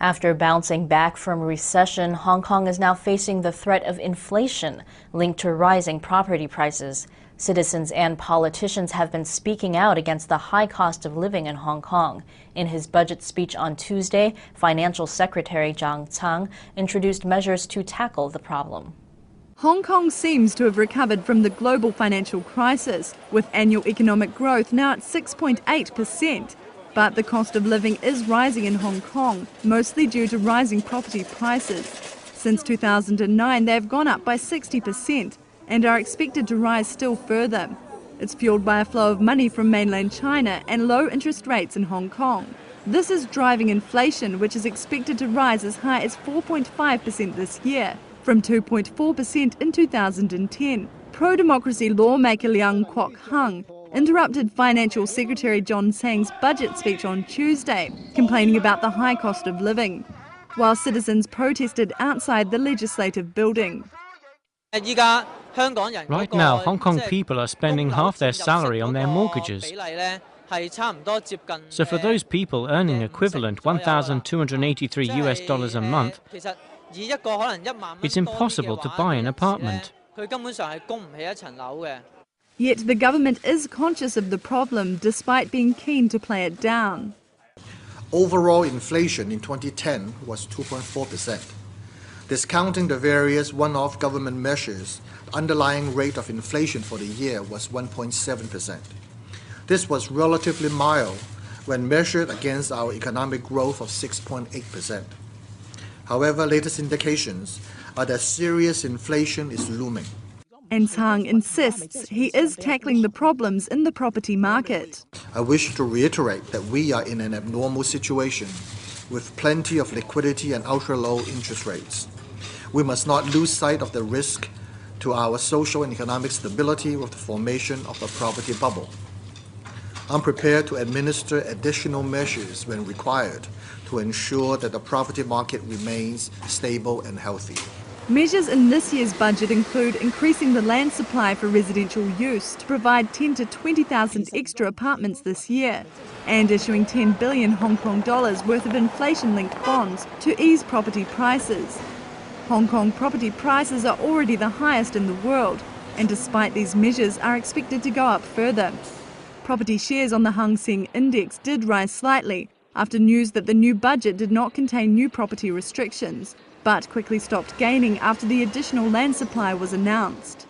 After bouncing back from recession, Hong Kong is now facing the threat of inflation linked to rising property prices. Citizens and politicians have been speaking out against the high cost of living in Hong Kong. In his budget speech on Tuesday, Financial Secretary Zhang Cang introduced measures to tackle the problem. Hong Kong seems to have recovered from the global financial crisis, with annual economic growth now at 6.8%. But the cost of living is rising in Hong Kong, mostly due to rising property prices. Since 2009, they have gone up by 60% and are expected to rise still further. It's fueled by a flow of money from mainland China and low interest rates in Hong Kong. This is driving inflation, which is expected to rise as high as 4.5% this year, from 2.4% in 2010. Pro-democracy lawmaker Leung Kwok Hung interrupted Financial Secretary John Tsang's budget speech on Tuesday, complaining about the high cost of living, while citizens protested outside the legislative building. Right now, Hong Kong people are spending half their salary on their mortgages. So for those people earning equivalent $1,283 a month, it's impossible to buy an apartment. Yet the government is conscious of the problem, despite being keen to play it down. Overall inflation in 2010 was 2.4%. Discounting the various one-off government measures, the underlying rate of inflation for the year was 1.7%. This was relatively mild when measured against our economic growth of 6.8%. However, latest indications are that serious inflation is looming. And Tsang insists he is tackling the problems in the property market. I wish to reiterate that we are in an abnormal situation with plenty of liquidity and ultra-low interest rates. We must not lose sight of the risk to our social and economic stability with the formation of a property bubble. I'm prepared to administer additional measures when required to ensure that the property market remains stable and healthy. Measures in this year's budget include increasing the land supply for residential use to provide 10 to 20,000 extra apartments this year, and issuing 10 billion Hong Kong dollars worth of inflation-linked bonds to ease property prices. Hong Kong property prices are already the highest in the world, and despite these measures are expected to go up further. Property shares on the Hang Seng Index did rise slightly after news that the new budget did not contain new property restrictions, but quickly stopped gaining after the additional land supply was announced.